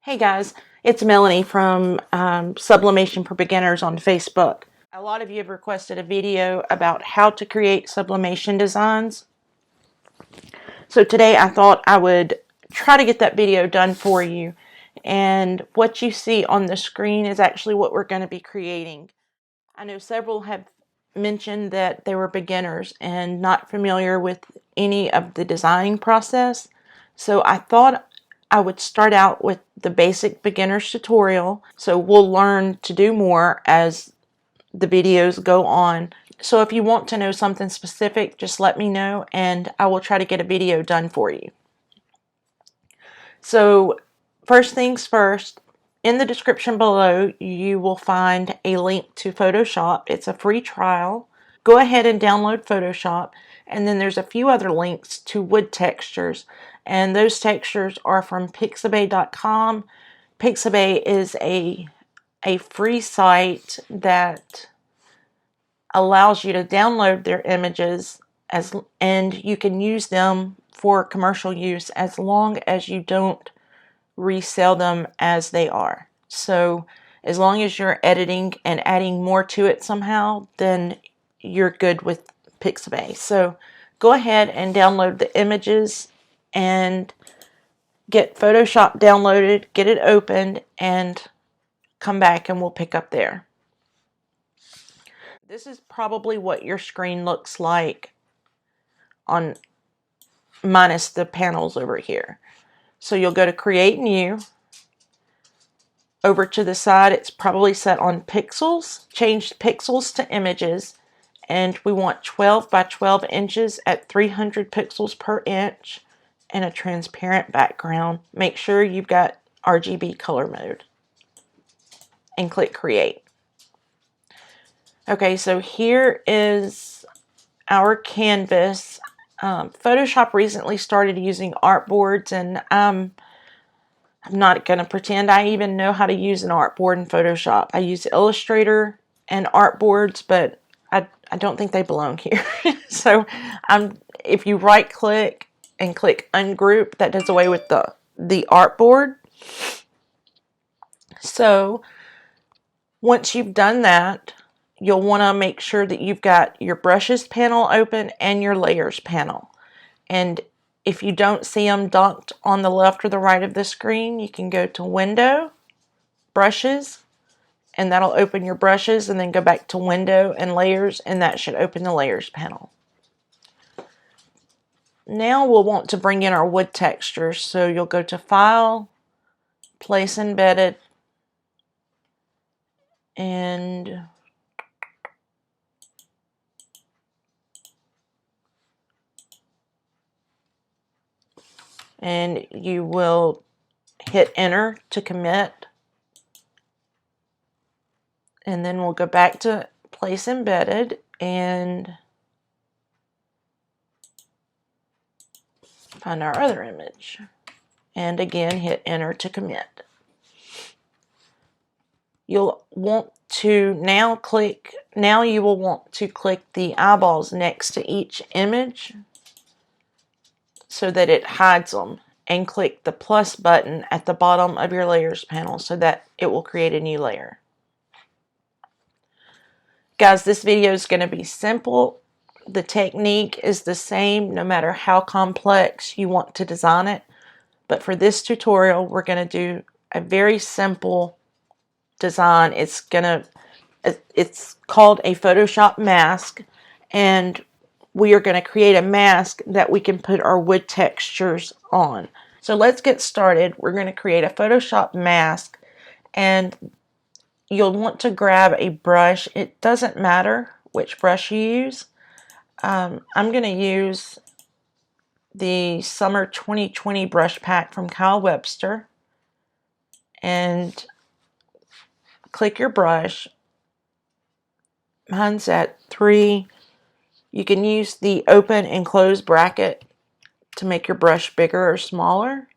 Hey guys, it's Melanie from Sublimation for Beginners on Facebook. A lot of you have requested a video about how to create sublimation designs. So today I thought I would try to get that video done for you. And what you see on the screen is actually what we're going to be creating. I know several have mentioned that they were beginners and not familiar with any of the designing process. So I thought I would start out with the basic beginner's tutorial. So we'll learn to do more as the videos go on. So if you want to know something specific, just let me know and I will try to get a video done for you. So first things first, in the description below, you will find a link to Photoshop. It's a free trial. Go ahead and download Photoshop. And then there's a few other links to wood textures. And those textures are from pixabay.com. Pixabay is a free site that allows you to download their images and you can use them for commercial use as long as you don't resell them as they are. So as long as you're editing and adding more to it somehow, then you're good with Pixabay. So go ahead and download the images and get Photoshop downloaded, get it opened, and come back and we'll pick up there. This is probably what your screen looks like on minus the panels over here. So you'll go to Create New. Over to the side, it's probably set on pixels. Change pixels to images. And we want 12 by 12 inches at 300 pixels per inch and a transparent background. Make sure you've got RGB color mode. And click Create. Okay, so here is our canvas. Photoshop recently started using artboards, and I'm not going to pretend I even know how to use an artboard in Photoshop. I use Illustrator and artboards, but I don't think they belong here. So if you right click and click ungroup, that does away with the artboard. So once you've done that, you'll want to make sure that you've got your brushes panel open and your layers panel. And if you don't see them docked on the left or the right of the screen, you can go to Window, Brushes, and that'll open your brushes, and then go back to Window and Layers, and that should open the Layers panel. Now we'll want to bring in our wood textures, so you'll go to File, Place Embedded, and you will hit Enter to commit. And then we'll go back to Place Embedded and find our other image. And again, hit Enter to commit. You'll want to now you will want to click the eyeballs next to each image so that it hides them, and click the plus button at the bottom of your layers panel so that it will create a new layer. Guys, this video is going to be simple. The technique is the same no matter how complex you want to design it. But for this tutorial, we're going to do a very simple design. It's called a Photoshop mask, and we are going to create a mask that we can put our wood textures on. So let's get started. We're going to create a Photoshop mask, and you'll want to grab a brush. It doesn't matter which brush you use. I'm going to use the Summer 2020 brush pack from Kyle Webster, and click your brush. Mine's at 3. You can use the open and close bracket to make your brush bigger or smaller.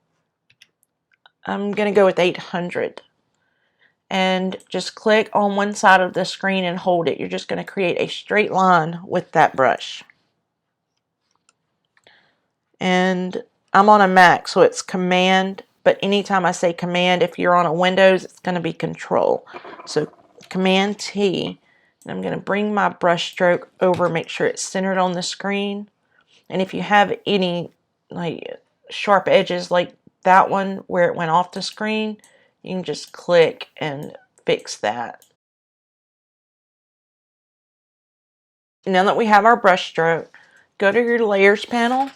I'm going to go with 800. And just click on one side of the screen and hold it. You're just going to create a straight line with that brush. And I'm on a Mac, so it's Command but anytime I say Command, if you're on a Windows, it's going to be Control. So Command T, and I'm going to bring my brush stroke over, make sure it's centered on the screen. And if you have any like sharp edges like that one where it went off the screen, you can just click and fix that. Now that we have our brush stroke, go to your layers panel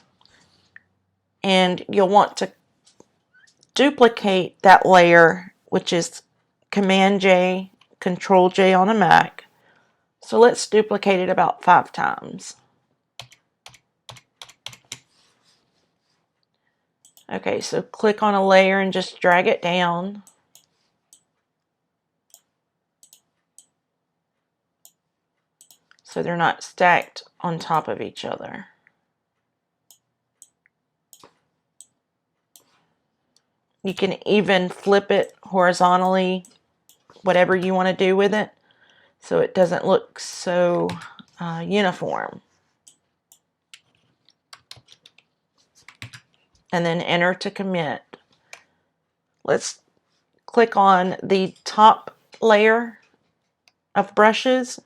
and you'll want to duplicate that layer, which is Command J, Control J on a Mac. So let's duplicate it about 5 times. Okay, so click on a layer and just drag it down. So they're not stacked on top of each other. You can even flip it horizontally, whatever you want to do with it, so it doesn't look so uniform. And then enter to commit. Let's click on the top layer of brushes,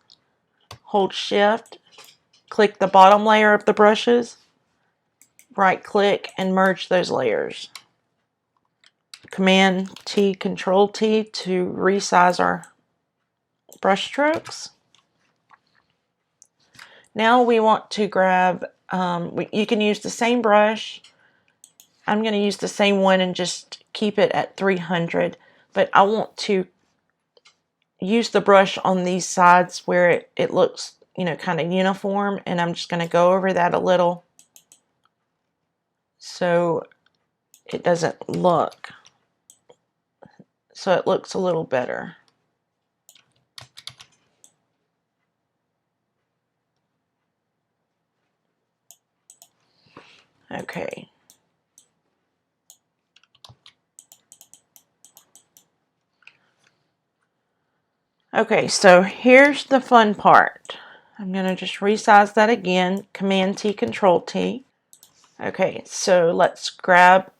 hold shift, click the bottom layer of the brushes, right click and merge those layers. Command T, Control T to resize our brush strokes. Now we want to grab, you can use the same brush. I'm going to use the same one and just keep it at 300, but I want to use the brush on these sides where it looks, you know, kind of uniform, and I'm just going to go over that a little so it doesn't look, so it looks a little better. Okay. Okay, so here's the fun part. I'm going to just resize that again, Command T, Control T. Okay, so let's grab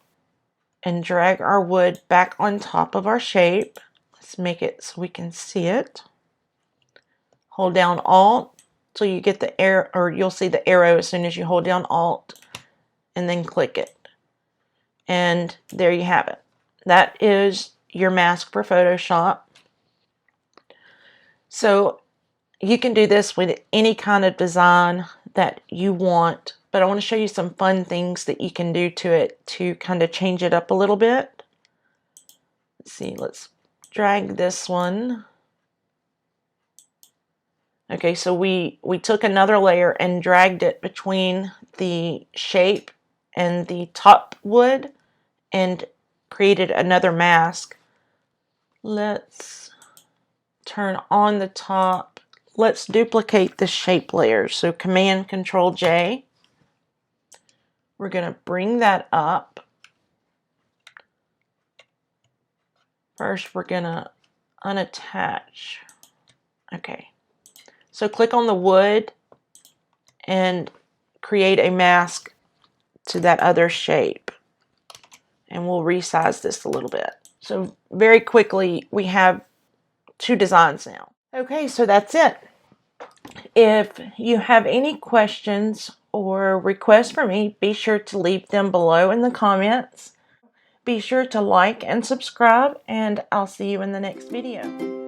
and drag our wood back on top of our shape. Let's make it so we can see it. Hold down Alt till you get the arrow, or you'll see the arrow as soon as you hold down Alt, and then click it. And there you have it. That is your mask for Photoshop. So you can do this with any kind of design that you want, but I want to show you some fun things that you can do to it to kind of change it up a little bit. Let's see, let's drag this one. Okay, so we took another layer and dragged it between the shape and the top wood and created another mask. Let's turn on the top. Let's duplicate the shape layer. So Command Control J. We're going to bring that up. First, we're going to unattach. Okay. So click on the wood and create a mask to that other shape. And we'll resize this a little bit. So very quickly, we have 2 designs now. Okay, so that's it. If you have any questions or requests for me, be sure to leave them below in the comments. Be sure to like and subscribe, and I'll see you in the next video.